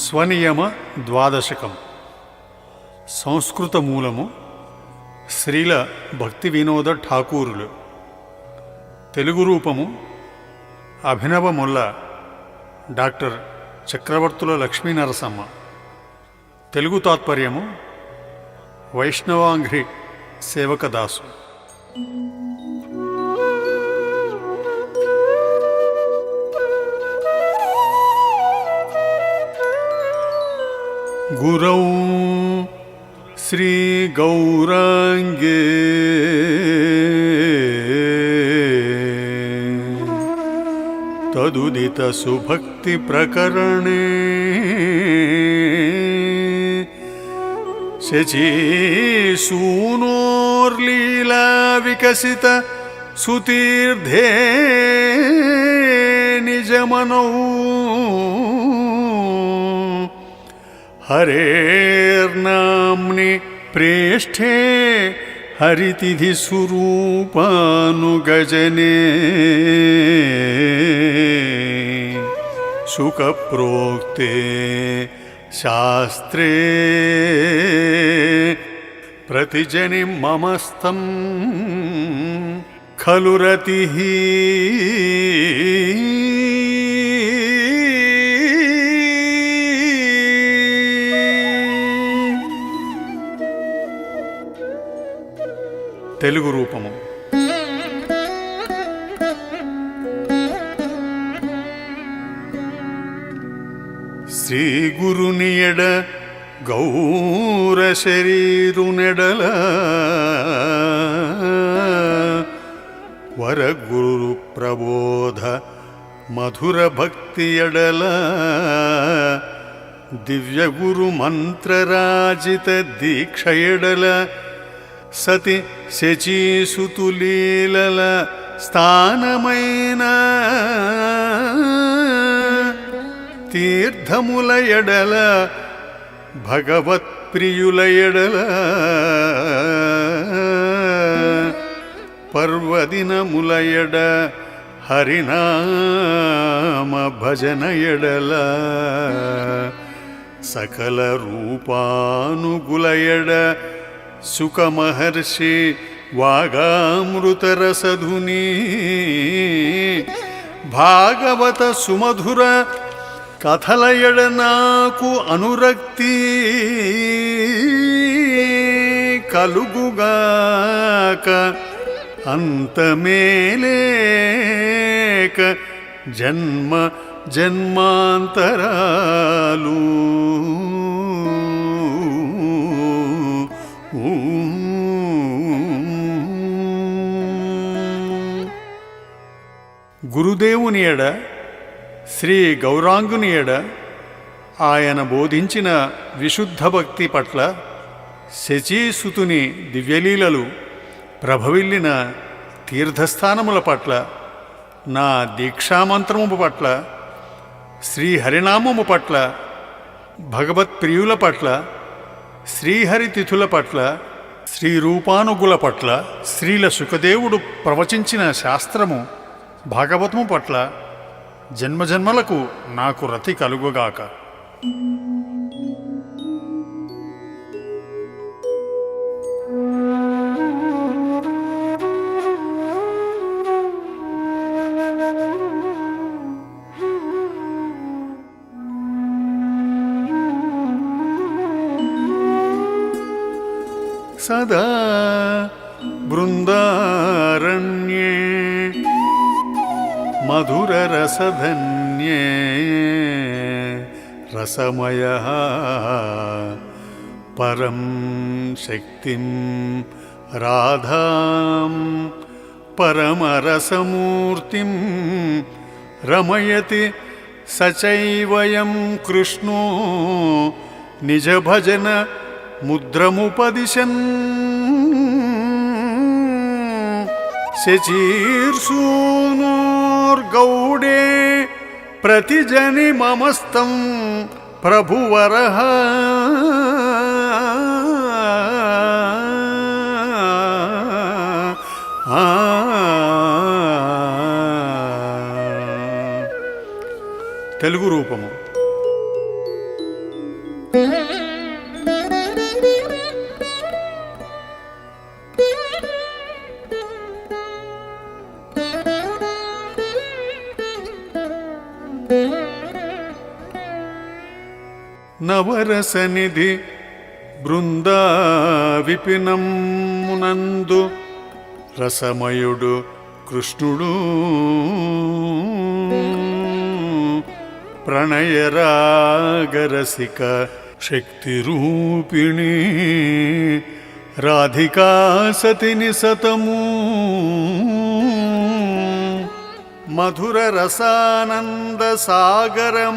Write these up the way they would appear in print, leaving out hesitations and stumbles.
స్వనియమ ద్వాదశకం. సంస్కృత మూలము శ్రీల భక్తి వినోద ఠాకూరులు. తెలుగు రూపము అభినవ మొల్ల డాక్టర్ చక్రవర్తుల లక్ష్మీనరసమ్మ. తెలుగు తాత్పర్యము వైష్ణవాంఘ్రి సేవకదాసు. గురౌ శ్రీ గౌరాంగే తదుదిత సుభక్తి ప్రకరణే శచీసూనోర్లీలా వికసిత సుతీర్థే నిజమనౌ హరేర్నామ్ని ప్రేష్ఠే హరితిథి స్వరూపానుగజనే శుకప్రోక్తే శాస్త్రే ప్రతిజని మమస్తం ఖలు రతిః. తెలుగు రూపము శ్రీ గురునియడ గౌర శరీరునెడల వరగురు ప్రబోధ మధుర భక్తి ఎడల దివ్య గురు మంత్రరాజిత దీక్ష ఎడల సతి శచీసుతులీలల స్థానమైన తీర్థముల ఎడల భగవత్ప్రియుల ఎడల పర్వదినముల ఎడ హరినామ భజన ఎడల సకల రూపానుగుల ఎడ సుఖమహర్షి వాగామృతరసధుని భాగవత సుమధుర కథల ఎడ నాకు అనురక్తి కలుగుగాక అంతమేలేక జన్మ జన్మాంతరాలు. గురుదేవుని ఎడ శ్రీ గౌరాంగుని ఎడ ఆయన బోధించిన విశుద్ధ భక్తి పట్ల, శచీసుతుని దివ్యలీలలు ప్రభవిల్లిన తీర్థస్థానముల పట్ల, నా దీక్షామంత్రము పట్ల, శ్రీహరినామము పట్ల, భగవత్ప్రియుల పట్ల, శ్రీహరి తిథుల పట్ల, శ్రీరూపానుగుల పట్ల, శ్రీల సుఖదేవుడు ప్రవచించిన శాస్త్రము భాగవతము పట్ల జన్మజన్మలకు నాకు రతి కలుగుగాక. సదా బృందారణ్యే మధురరసధన్యే రసమయః పరం శక్తిం రాధాం పరమరసమూర్తిం రమయతి సచైవయం కృష్ణో నిజభజన ముద్రముపదిశన్ శచీర్సూనోర్గౌడే ప్రతిజని మమస్తం ప్రభువరః తెలుగు రూపము. నవరసనిధి బృందా విపినమునందు రసమయుడు కృష్ణుడు ప్రణయరాగరసిక శక్తిరూపిణి రాధికా సతిని సతము మధుర రసానంద సాగరమందుదేల్చే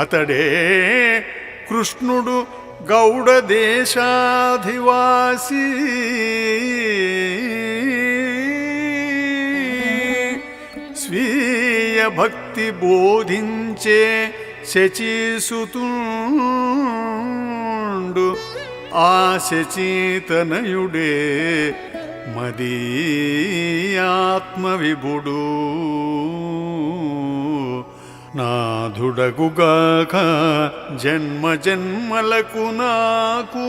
అతడే కృష్ణుడు గౌడ దేశాధివాసి స్వీయ భక్తి బోధించే శచీసుతుండు ఆ శచీతనయుడే మదీయాత్మవిభుడు నాథుడగుగాక జన్మ జన్మలకు నాకు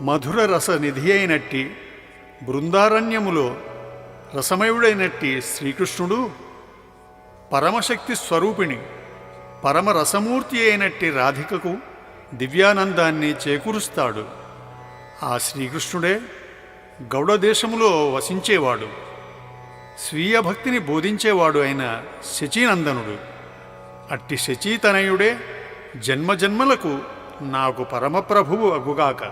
మధుర రస నిధి అయినట్టి బృందారణ్యములో రసమయుడైనట్టి శ్రీకృష్ణుడు పరమశక్తి స్వరూపిణి పరమరసమూర్తి అయినట్టి రాధికకు దివ్యానందాన్ని చేకూరుస్తాడు. ఆ శ్రీకృష్ణుడే గౌడదేశములో వసించేవాడు, స్వీయ భక్తిని బోధించేవాడు అయిన శచీనందనుడు. అట్టి శచీతనయుడే జన్మజన్మలకు నాకు పరమప్రభువు అగుగాక.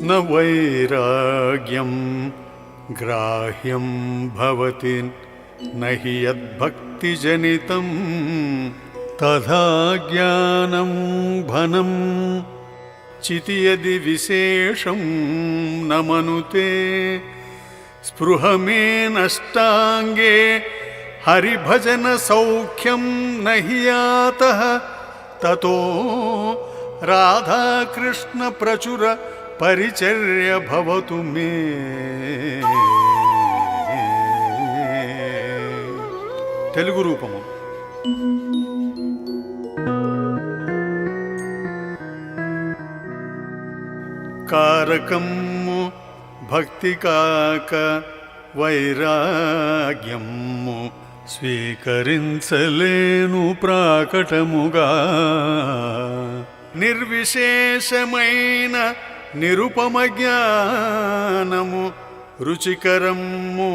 న వైరాగ్యం గ్రాహ్యం భవతి నహి యద్భక్తిజనితం తథా జ్ఞానం భనం చితి యది విశేషం న మనుతే స్పృహమే నష్టాంగే హరిభజన సౌఖ్యం నహి యాతః తతో రాధాకృష్ణ ప్రచుర పరిచర్య భవతు మే. తెలుగు రూపము. కారకమ్ము భక్తి కాక వైరాగ్యమ్ము స్వీకరించలేను ప్రాకటముగా నిర్విశేషమైన నిరుపమ జ్ఞానము రుచికరము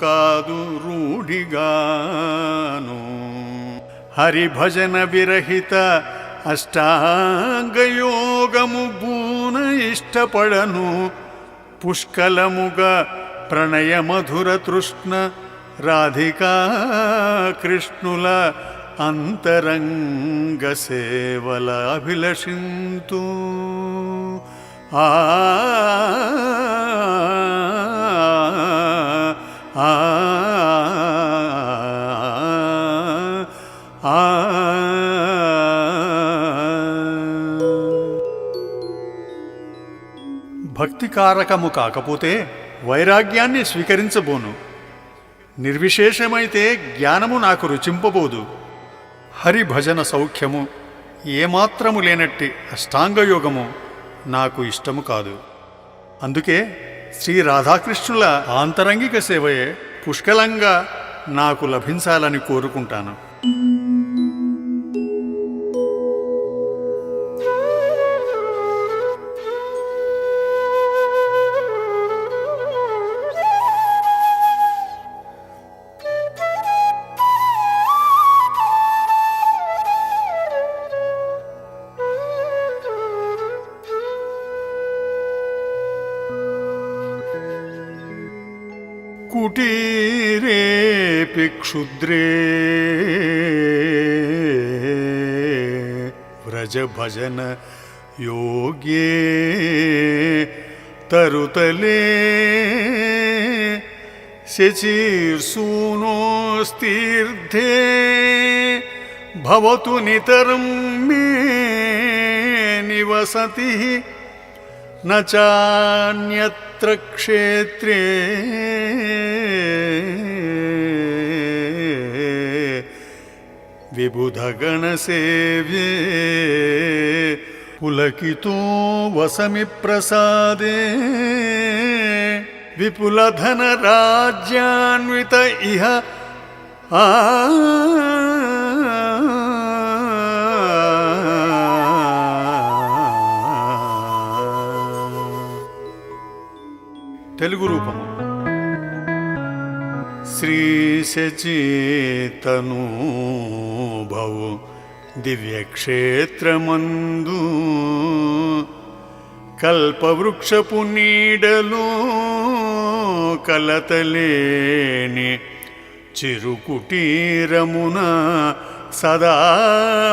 కాదు రూఢిగాను హరిభజన విరహిత అష్టాంగయోగము బూన ఇష్టపడను పుష్కలముగా ప్రణయ మధుర తృష్ణ రాధికా కృష్ణుల అంతరంగ సేవల అభిలషింతు. ఆ భక్తికారకము కాకపోతే వైరాగ్యాన్ని స్వీకరించబోను. నిర్విశేషమైతే జ్ఞానము నాకు రుచింపబోదు. హరిభజన సౌఖ్యము ఏమాత్రము లేనట్టి అష్టాంగయోగము నాకు ఇష్టము కాదు. అందుకే శ్రీ రాధాకృష్ణుల ఆంతరంగిక సేవయే పుష్కలంగా నాకు లభించాలని కోరుకుంటాను. కుటీరేపి క్షుద్రే వ్రజభజన యోగ్యే తరుతలే శచీర్సూనోస్తీర్థే భవతు నితరం మే నివసతి నాన్యత్ర క్షేత్రే విబుధగణసేవ్యే పులకితో వసమి ప్రసాదే విపులధన రాజ్యాన్విత ఇహ తెలుగు రూపము. శ్రీ శచీతనూభవు దివ్యక్షేత్రమందు కల్పవృక్షపు నీడలో కలతలేని చిరుకుటీరమున సదా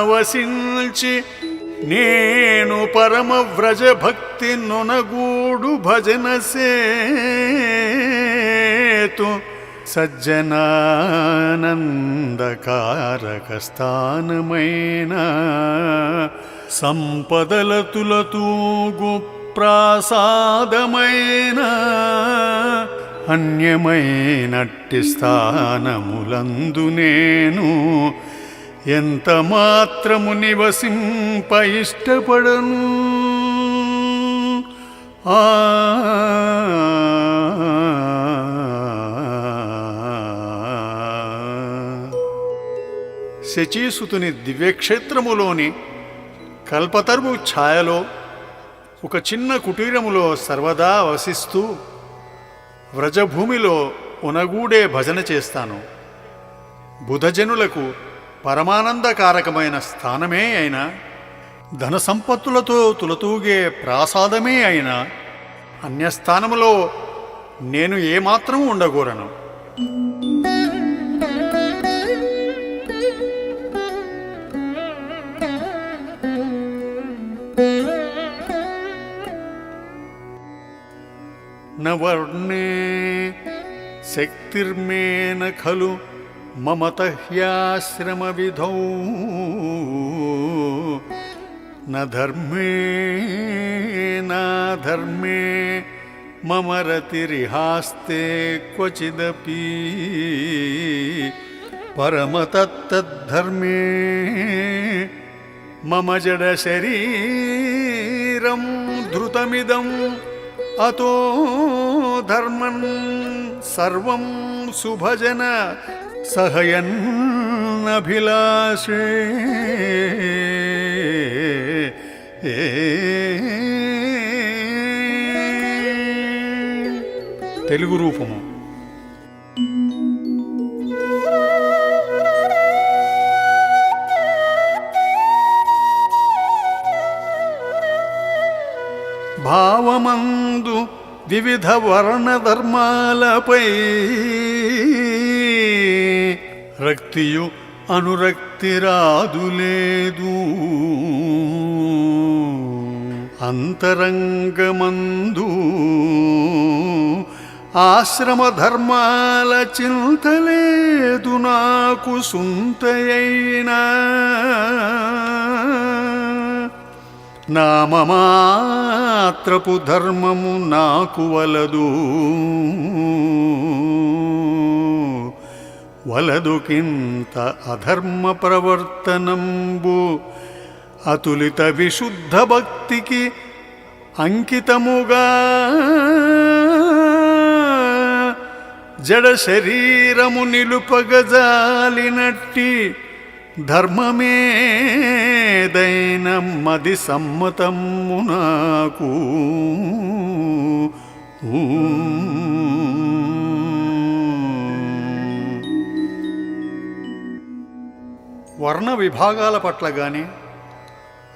వసించి నేను పరమ వ్రజ భక్తి నొనగూడు భజన సేతు సజ్జనానందకారక స్థానమైన సంపదల తులతూగు ప్రాసాదమైన అన్యమైనట్టి స్థానములందు నేను ఎంత మాత్రము నివసింప ఇష్టపడను. శచీసుతుని దివ్యక్షేత్రములోని కల్పతరువు ఛాయలో ఒక చిన్న కుటీరములో సర్వదా వసిస్తూ వ్రజభూమిలో ఉనగూడే భజన చేస్తాను. బుధజనులకు పరమానందకారకమైన స్థానమే అయినా, ధన సంపత్తులతో తులతూగే ప్రాసాదమే అయినా, అన్యస్థానములో నేను ఏమాత్రము ఉండగోరను. న వర్ణే శక్తిర్మేన ఖలు మమత హ్యాశ్రమ విధౌ న ధర్మే నాధర్మే మమ రతిరిహాస్తే క్వచిదపి పరమతత్తద్ధర్మే మమ జడ శరీరం ధృతమిదం అతో ధర్మన్ సర్వం సుభజన సహయన్నభిలాషే. తెలుగు రూపము. భావమందు వివిధ వర్ణధర్మాలపై రక్తియు అనురక్తి రాదులేదు. అంతరంగమందు ఆశ్రమ ధర్మాల చింతలేదు నాకు సుంతయైనా. నామమాత్రపు ధర్మము నాకు వలదుకింత అధర్మ ప్రవర్తనంబు అతులిత విశుద్ధ భక్తికి అంకితముగా జడ శరీరము నిలుపగజాలినట్టి ధర్మమేదైన మది సమ్మతము నాకు. వర్ణ విభాగాల పట్ల కానీ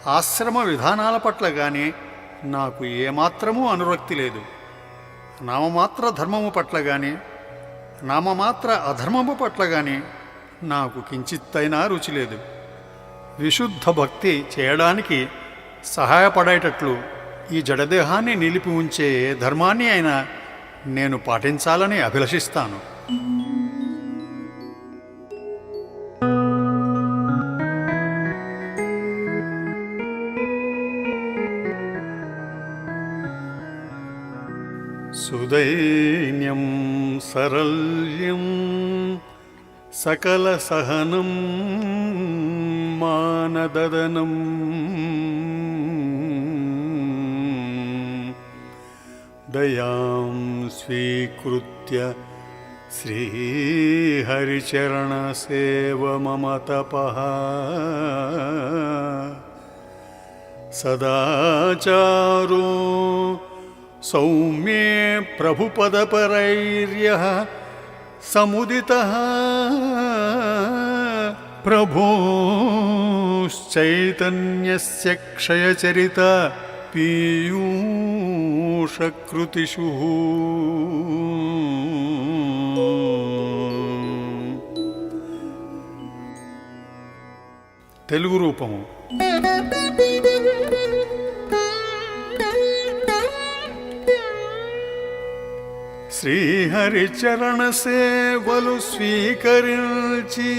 ఆశ్రమ విధానాల పట్ల కానీ నాకు ఏమాత్రమూ అనురక్తి లేదు. నామమాత్ర ధర్మము పట్ల కానీ నామమాత్ర అధర్మము పట్ల కానీ నాకు కించిత్తైనా రుచి లేదు. విశుద్ధ భక్తి చేయడానికి సహాయపడేటట్లు ఈ జడదేహాన్ని నిలిపి ఉంచే ధర్మాన్ని అయినా నేను పాటించాలని అభిలషిస్తాను. సుదైన్యం సరళ్యం సకల సహనం మానదదనం దయాం స్వీకృత్య శ్రీహరిచరణ సేవ మమ తపః సదాచారో సౌమ్యే ప్రభుపదపరైర్యః సముదితః ప్రభోశ్చైతన్యస్య క్షయచరిత పీయూషకృతిషు. తెలుగు రూపము. శ్రీహరిచరణ సేవలు స్వీకరించి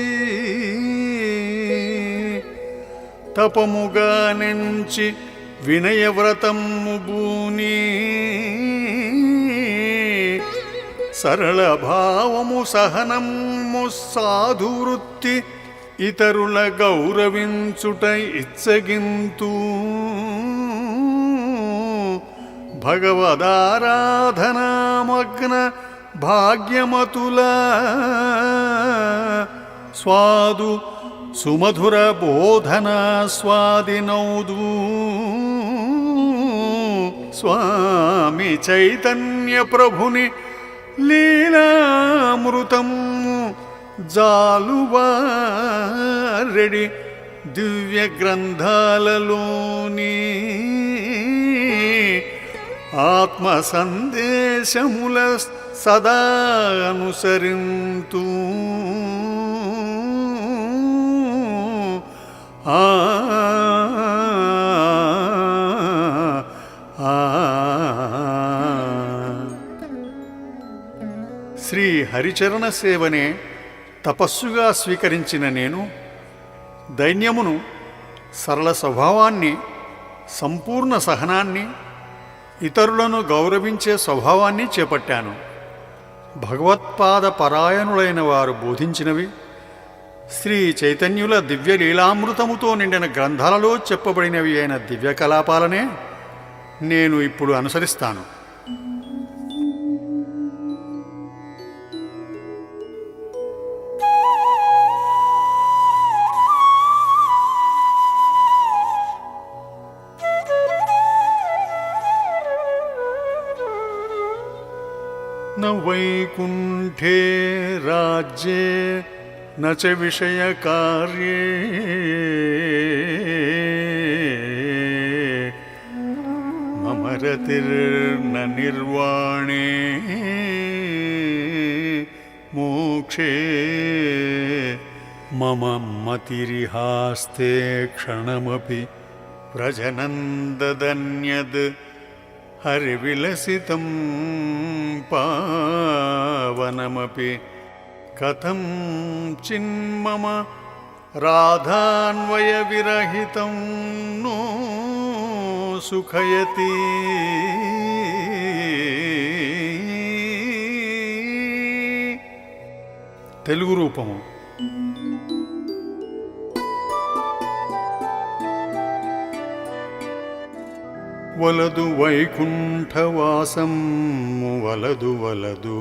తపముగా నెంచి వినయవ్రతము బూని సరళ భావము సహనము సాధువృత్తి ఇతరుల గౌరవించుట ఇచ్చగింతూ భగవదారాధనామగ్న భాగ్యమతుల స్వాదు సుమధుర బోధనా స్వాదినౌదు స్వామి చైతన్య ప్రభుని లీలామృతము జాలువారెడి దివ్య గ్రంథాలలోని ఆత్మ సందేశముల సదా అనుసరింతూ శ్రీ హరిచరణ సేవనే తపస్సుగా స్వీకరించిన నేను దైన్యమును, సరళ స్వభావాన్ని, సంపూర్ణ సహనాన్ని, ఇతరులను గౌరవించే స్వభావాన్ని చేపట్టాను. భగవత్పాద పరాయణులైన వారు బోధించినవి శ్రీ చైతన్యుల దివ్య లీలామృతముతో నిండిన గ్రంథాలలో చెప్పబడినవి అయిన దివ్య కలాపాలనే నేను ఇప్పుడు అనుసరిస్తాను. న వైకుంఠే రాజ్యే న చ విషయకార్యే మమ రతిర్న నిర్వాణే మోక్షే మమ మతిరిహాస్తే క్షణమపి వ్రజనందదన్యద్ హరివిలసితం పావనమపి కథం చిన్మమ రాధాన్వయ విరహితం నో సుఖయతి తెలుగు రూపము. వలదు వైకుంఠవాసము వలదు వలదు,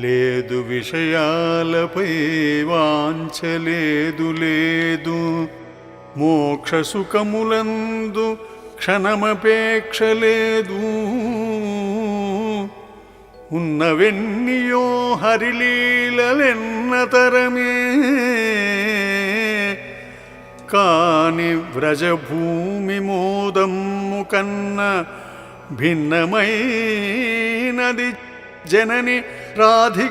లేదు విషయాలపై వాంఛలేదు లేదు, మోక్ష సుఖములందు క్షణమపేక్ష లేదు, ఉన్నవెన్నియో హరిలీలెన్నతరమే, కాని వ్రజభూమి మోదమ్ము కన్న భిన్నమైనది జనని రాధికారాణితోడ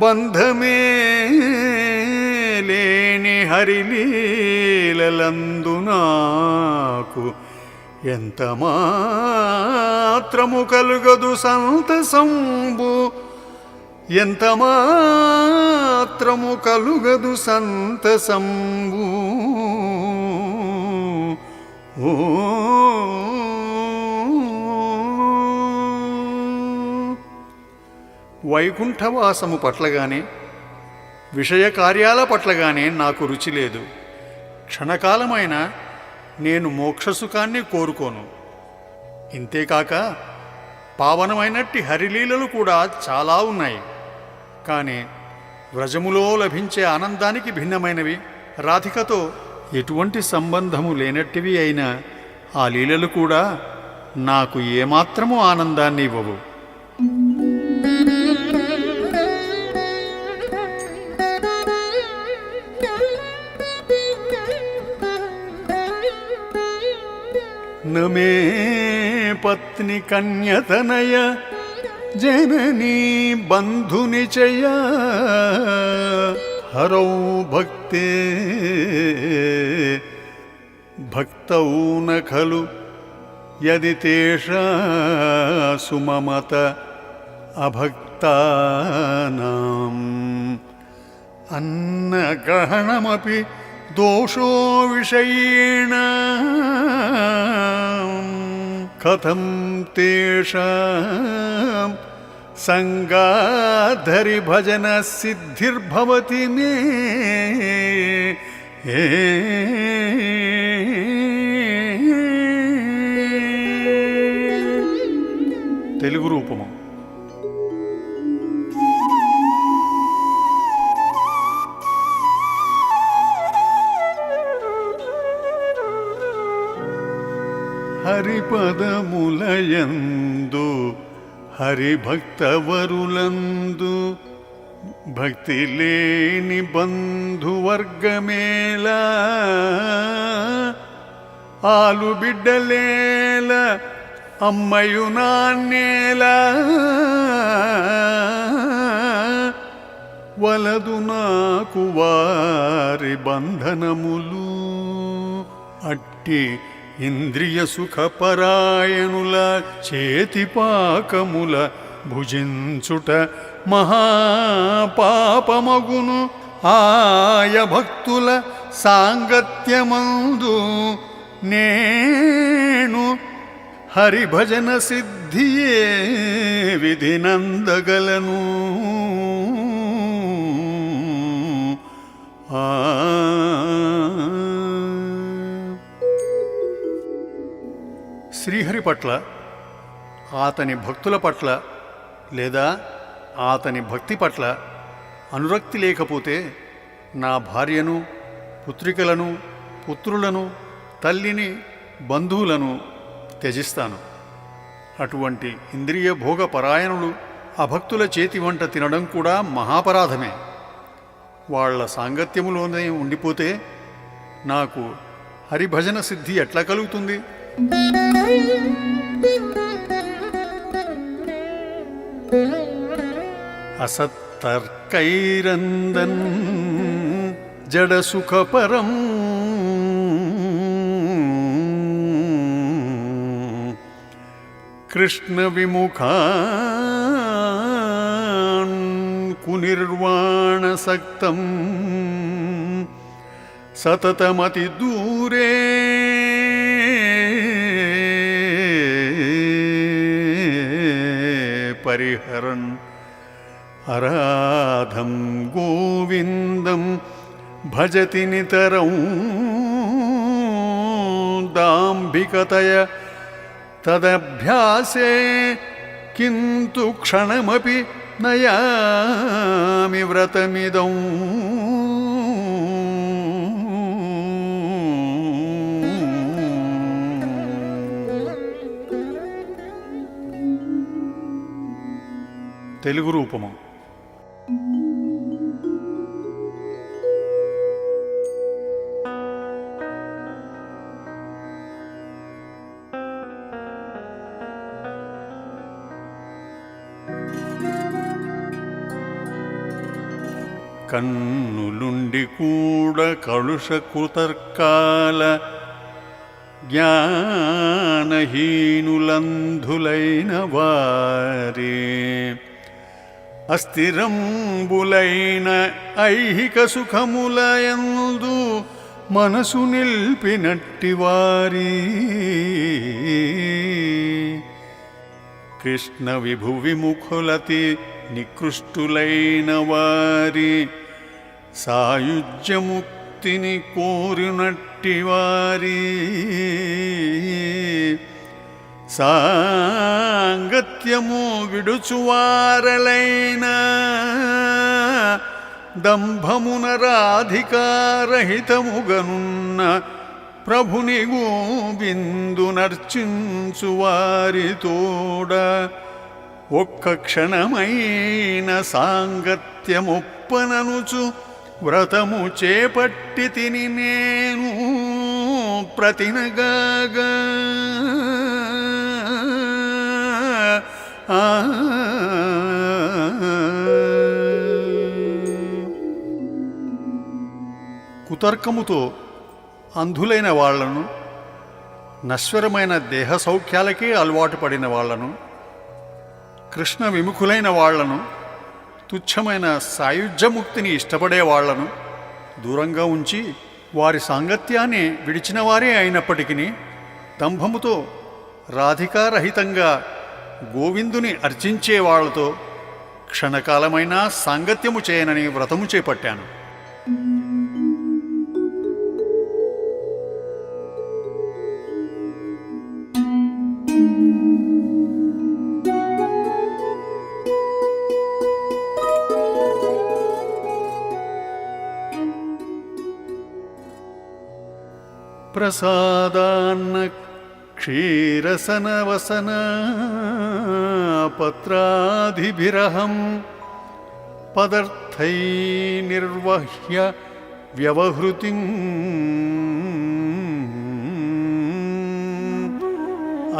బంధమే లేని హరిలీలలందు నాకు ఎంత మాత్రము కలుగదు సంతసంబు, ఎంత మాత్రము కలుగదు సంతసంబు. ఓ వైకుంఠవాసము పట్లగానే విషయ కార్యాల పట్లగానే నాకు రుచి లేదు. క్షణకాలమైన నేను మోక్షసుఖాన్ని కోరుకోను. ఇంతేకాక పావనమైనట్టి హరిలీలలు కూడా చాలా ఉన్నాయి. కానీ వ్రజములో లభించే ఆనందానికి భిన్నమైనవి, రాధికతో ఎటువంటి సంబంధము లేనట్టివి అయిన ఆ లీలలు కూడా నాకు ఏమాత్రము ఆనందాన్ని ఇవ్వవు. నమే పత్ని కన్యతనయ జననీ బంధునిచయ హరౌ భక్తే భక్తౌ న ఖలు యది తేషా సుమమత అభక్తానాం అన్నగ్రహణమపి దోషో విషయేణ కథం తేషాం సంగాధరి భజన సిద్ధిర్భవతి మే. తెలుగు రూపము. హరిపదములయందు హరిభక్తవరులందు భక్తి లేని బంధువర్గమేలా, ఆలు బిడ్డలేల అమ్మయు నాన్నేలా, వలదు నాకు వారి బంధనములు. అట్టి ఇంద్రియ సుఖపరాయణుల చేతిపాకముల భుజించుట మహాపాపమగును. ఆయ భక్తుల సాంగత్యమందు నేను హరిభజన సిద్ధియే విధినందగలను. శ్రీహరి పట్ల, అతని భక్తుల పట్ల లేదా అతని భక్తి పట్ల అనురక్తి లేకపోతే నా భార్యను, పుత్రికలను, పుత్రులను, తల్లిని, బంధువులను త్యజిస్తాను. అటువంటి ఇంద్రియ భోగ పరాయణులు అభక్తుల చేతి వంట తినడం కూడా మహాపరాధమే. వాళ్ల సాంగత్యములోనే ఉండిపోతే నాకు హరిభజన సిద్ధి ఎట్లా కలుగుతుంది? అసత్తర్కైరందన్ జడ సుఖపరం కృష్ణ విముఖాన్ కునిర్వాణ సక్తం సతతమతి దూరే పరిహరన్ అరాధం గోవిందం భజతి నితరం దాంభికతయ తదభ్యాసే కింతు క్షణమపి నయామి వ్రతమిదం. తెలుగు రూపము. కన్నులుండి కూడా కలుష కుతర్కాల జ్ఞానహీనులంధులైన వారే అస్థిరంబులైన ఐహిక సుఖములయందు మనసు నిల్పినట్టివారి కృష్ణ విభు విముఖులతి నికృష్టులైన వారి సాయుజ్యముక్తిని కోరినట్టివారి సాంగత్యము విడుచువారలైన దంభమున రాధికారహితముగనున్న ప్రభుని గోవిందునర్చించువారి తోడ ఒక్క క్షణమైన సాంగత్యముప్పననుచు వ్రతము చేపట్టి తిని నేను ప్రతినగాగా కుతర్కముతో అంధులైన వాళ్లను, నశ్వరమైన దేహ సౌఖ్యాలకే అలవాటు పడిన వాళ్లను, కృష్ణ విముఖులైన వాళ్లను, తుచ్చమైన సాయుధ్యముక్తిని ఇష్టపడే వాళ్లను దూరంగా ఉంచి వారి సాంగత్యాన్ని విడిచిన వారే అయినప్పటికీ దంభముతో రాధికారహితంగా గోవిందుని అర్చించే వాళ్లతో క్షణకాలమైనా సాంగత్యము చేయనని వ్రతము చేపట్టాను. ప్రసాదాన్న క్షీరసనవసన పత్రాదిభిరహం పదర్థై నిర్వహ్య వ్యవహృతిం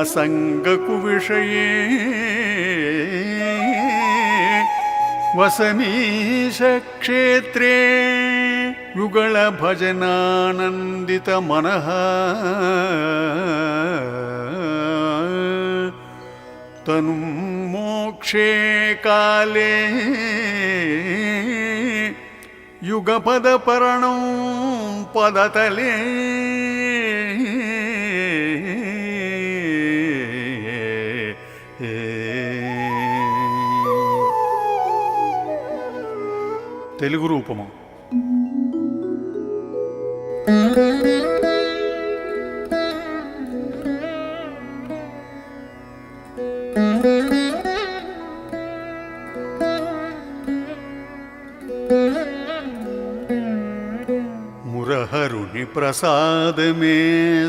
అసంగకు విషయే వసమీశ క్షేత్రే యుగళ భజనానందిత మనః తను మోక్షే కాలే యుగపద పరణం పదతలే తెలుగు రూపము. మురహరుని ప్రసాదమే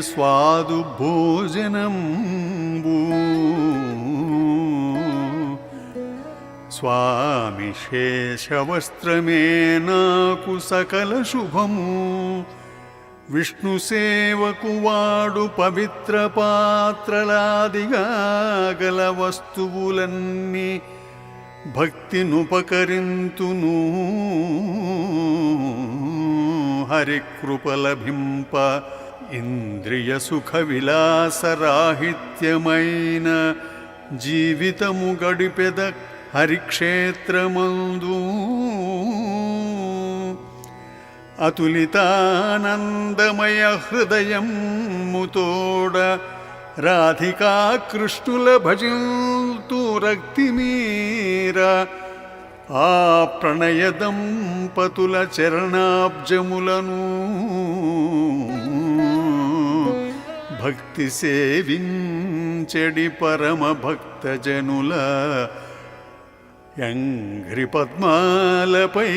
స్వాదు భోజనంబు స్వామి శేషవస్త్రమే నాకు సకల శుభము విష్ణు సేవకు వాడు పవిత్ర పాత్రలాదిగా గల వస్తువులన్నీ భక్తినుపకరింతును హరికృపలభింప ఇంద్రియ సుఖ విలాసరాహిత్యమైన జీవితము గడిపెద హరిక్షేత్రమందు అతులితానందమయ హృదయముతోడ రాధికా కృష్ణుల భజింతు రక్తిమీర ఆ ప్రణయ దంపతుల చరణాబ్జములను భక్తి సేవించెడి పరమ భక్తజనుల యంఘ్రి పద్మాలపై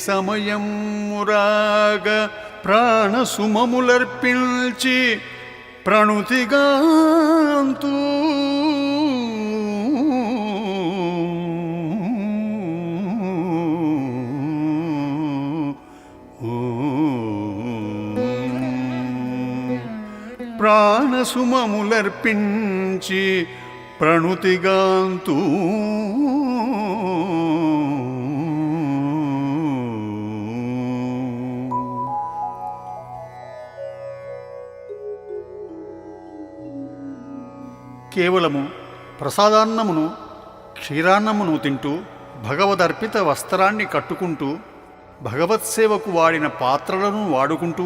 సమయం మురాగ ప్రాణసుమములర్పించి ప్రణుతిగాంతు ప్రాణసుమములర్పించి ప్రణుతిగాంతు కేవలము ప్రసాదాన్నమును క్షీరాన్నమును తింటూ భగవదర్పిత వస్త్రాన్ని కట్టుకుంటూ భగవత్సేవకు వాడిన పాత్రలను వాడుకుంటూ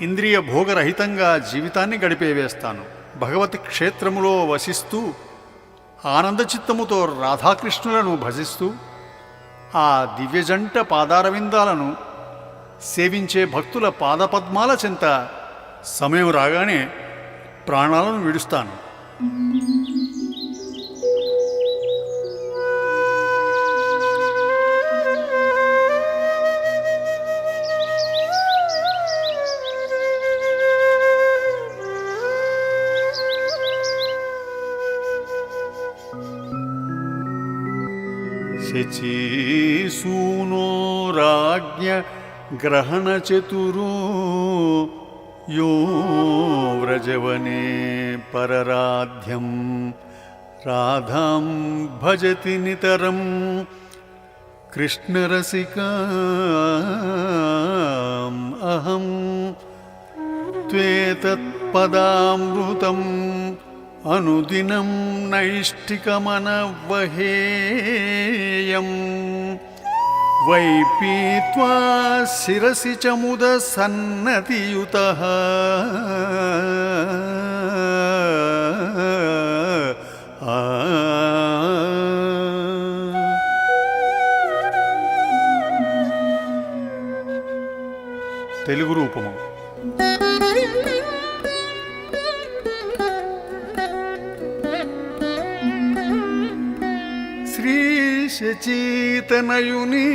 ఇంద్రియ భోగరహితంగా జీవితాన్ని గడిపేవేస్తాను. భగవతి క్షేత్రములో వసిస్తూ ఆనందచిత్తముతో రాధాకృష్ణులను భజిస్తూ ఆ దివ్యజంట పాదారవిందాలను సేవించే భక్తుల పాదపద్మాల చెంత సమయం రాగానే ప్రాణాలను విడుస్తాను. శచీసూనో రాజ్ఞ గ్రహణచతురో యో వ్రజవనే పరరాధ్యం రాధాం భజతి నితరం కృష్ణరసికాం అహం త్వేతత్పదామృతం అనుదినం నైష్టికమనవహేయం వై పీత్వా శిరసి చ ముద సన్నతియుతః తెలుగు రూపము. శచీతనయుని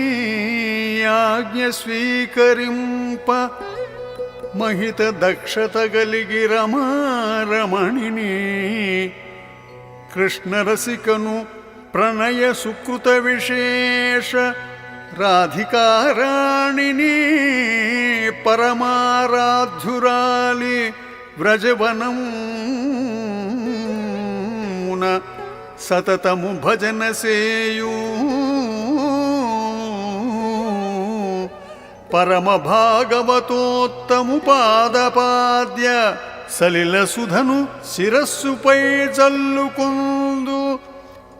ఆజ్ఞ స్వీకరింప మహిత దక్షత గలిగి రమారమణిని కృష్ణరసికను ప్రణయ సుకృత విశేష రాధికారాణిని పరమారాధ్యురాలి వ్రజవనమున సతతము భజన సేయు పరమ భాగవతోత్తము పాదపాద్య సలిల సుధను శిరస్సుపై జల్లుకుందు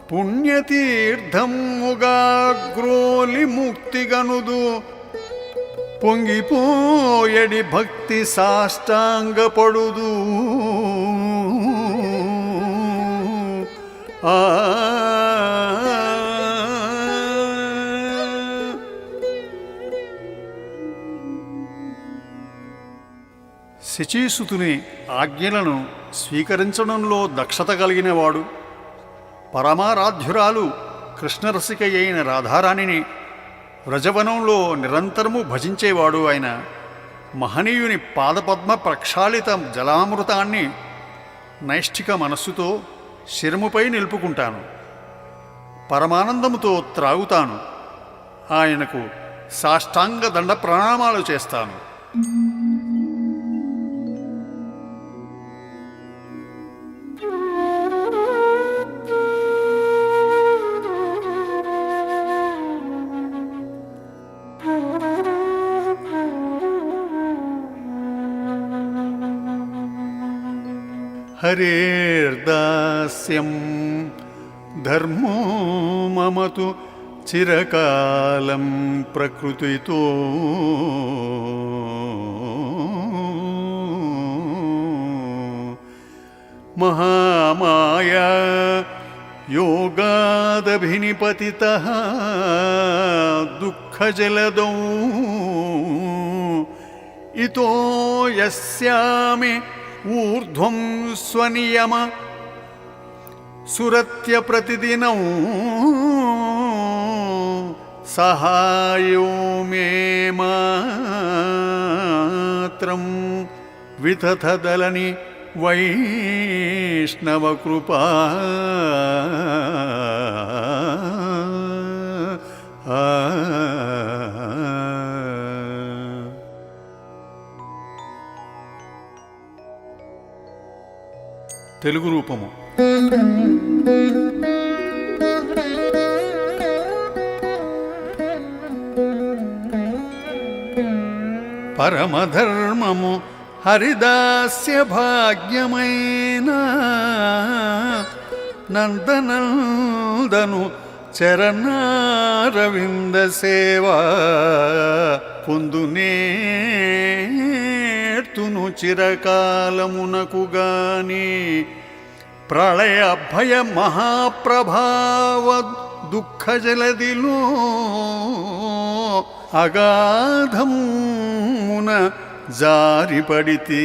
పుణ్యతీర్థముగాగ్రోలి ముక్తిగనుదు పొంగిపోయడి భక్తి సాష్టాంగపడుదు. శచీసుతుని ఆజ్ఞలను స్వీకరించడంలో దక్షత కలిగినవాడు, పరమారాధ్యురాలు కృష్ణరసిక అయిన రాధారాణిని వ్రజవనంలో నిరంతరము భజించేవాడు ఆయన మహనీయుని పాదపద్మ ప్రక్షాళిత జలామృతాన్ని నైష్ఠిక మనస్సుతో శిరముపై నిలుపుకుంటాను, పరమానందముతో త్రాగుతాను, ఆయనకు సాష్టాంగ దండ ప్రణామాలు చేస్తాను. హరేర్దాస్యం ధర్మో మమ తు చిరకాలం ప్రకృతితో మహామాయా యోగాదభినిపతితః దుఃఖజలదౌ ఇతో యస్యామి ఊర్ధ్వం స్వనియమ సురత్య ప్రతిదినం సహాయో మే మాత్రం వితథదలని వైష్ణవ కృపా తెలుగు రూపము. పరమధర్మము హరిదాస్య భాగ్యమైన నందనందను చరణారవింద సేవా పొందునేర్తును చిరకాలమునకు గాని ప్రళయ భయ మహాప్రభావ దుఃఖ జలదిలో అగాధమున జారిపడితే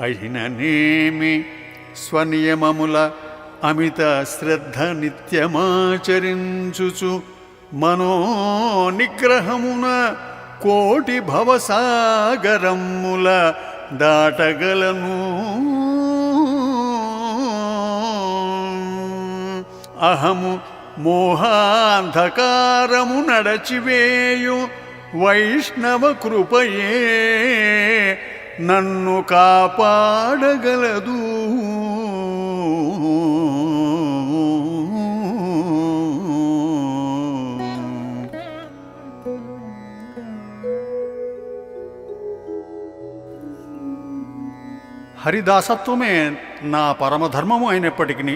అయిననేమి స్వనియమముల అమిత శ్రద్ధ నిత్యమాచరించుచు మనోనిగ్రహమున కోటి భవసాగరముల దాటగలను. అహము మోహాంధకారము నడచివేయు వైష్ణవ కృపయే నన్ను కాపాడగలదు. హరిదాసత్వమే నా పరమధర్మము అయినప్పటికీ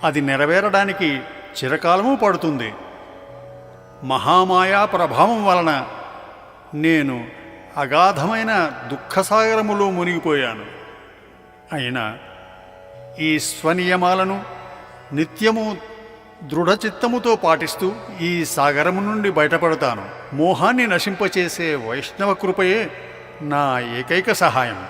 అది నెరవేరడానికి చిరకాలము పడుతుంది. మహామాయా ప్రభావం వలన నేను అగాధమైన దుఃఖసాగరములో మునిగిపోయాను. అయినా ఈ స్వనియమాలను నిత్యము దృఢచిత్తముతో పాటిస్తూ ఈ సాగరము నుండి బయటపడతాను. మోహాన్ని నశింపచేసే వైష్ణవ కృపయే నా ఏకైక సహాయం.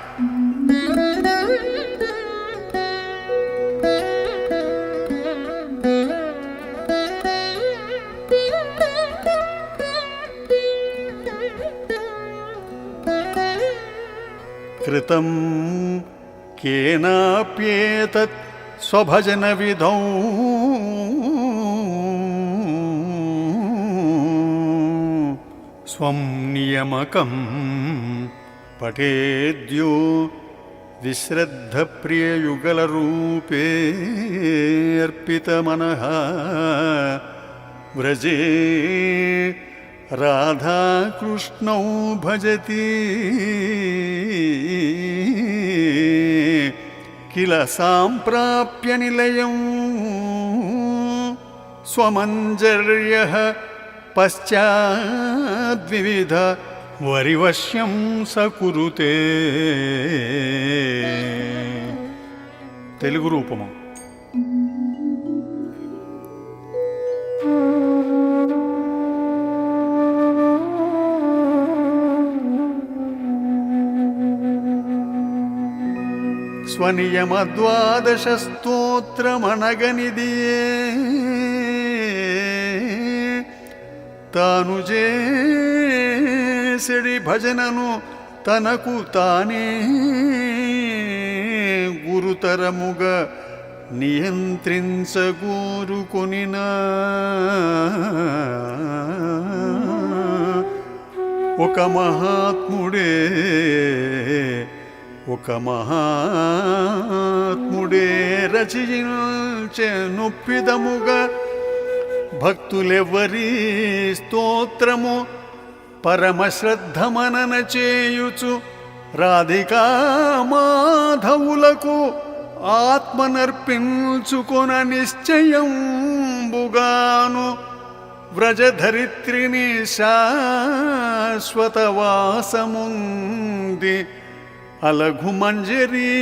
కృతం కేనాప్యేతత్ స్వభజన విధౌ స్వం నియమకం పఠేద్యో విశ్రద్ధ ప్రియయుగలరూపే అర్పితమనః వ్రజే రాధాకృష్ణౌ భజతి కిల సాంప్రాప్య నిలయం స్వమంజర్యః పశ్చాద్వివిధ వరివశ్యం సకురుతే. తెలుగు రూపము. స్వనియమ ద్వాదశ స్తోత్రమనగనిదియే తాను చేసెడి భజనను తనకు తానే గురుతరముగా నియంత్రించగోరుకొనినా ఒక మహాత్ముడే రచయించెనొప్పిదముగా భక్తులెవ్వరి స్తోత్రము పరమశ్రద్ధ మనన చేయుచు రాధికా మాధవులకు ఆత్మనర్పించుకొన నిశ్చయంబుగాను వ్రజధరిత్రిని శాశ్వతవాసముంది అలఘుమంజరీ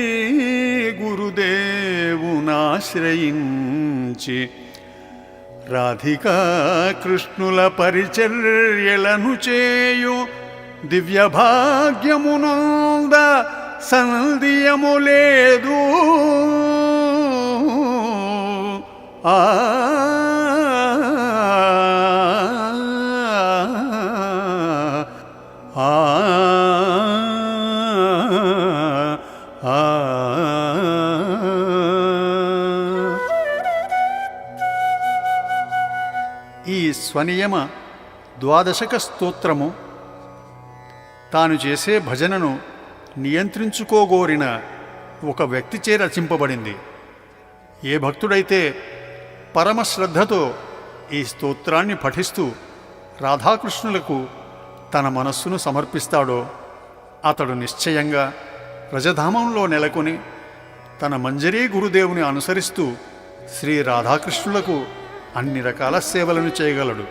గురుదేవునాశ్రయించి రాధికా కృష్ణుల పరిచర్యలను చేయు దివ్య భాగ్యమునంద సంధియము లేదు. ఆ ఈ స్వనియమ ద్వాదశక స్తోత్రము తాను చేసే భజనను నియంత్రించుకోగోరిన ఒక వ్యక్తిచే రచింపబడింది. ఏ భక్తుడైతే పరమశ్రద్ధతో ఈ స్తోత్రాన్ని పఠిస్తూ రాధాకృష్ణులకు తన మనస్సును సమర్పిస్తాడో అతడు నిశ్చయంగా వ్రజధామంలో నెలకొని తన మంజరీ గురుదేవుని అనుసరిస్తూ శ్రీ రాధాకృష్ణులకు అన్ని రకాల సేవలను చేయగలడు.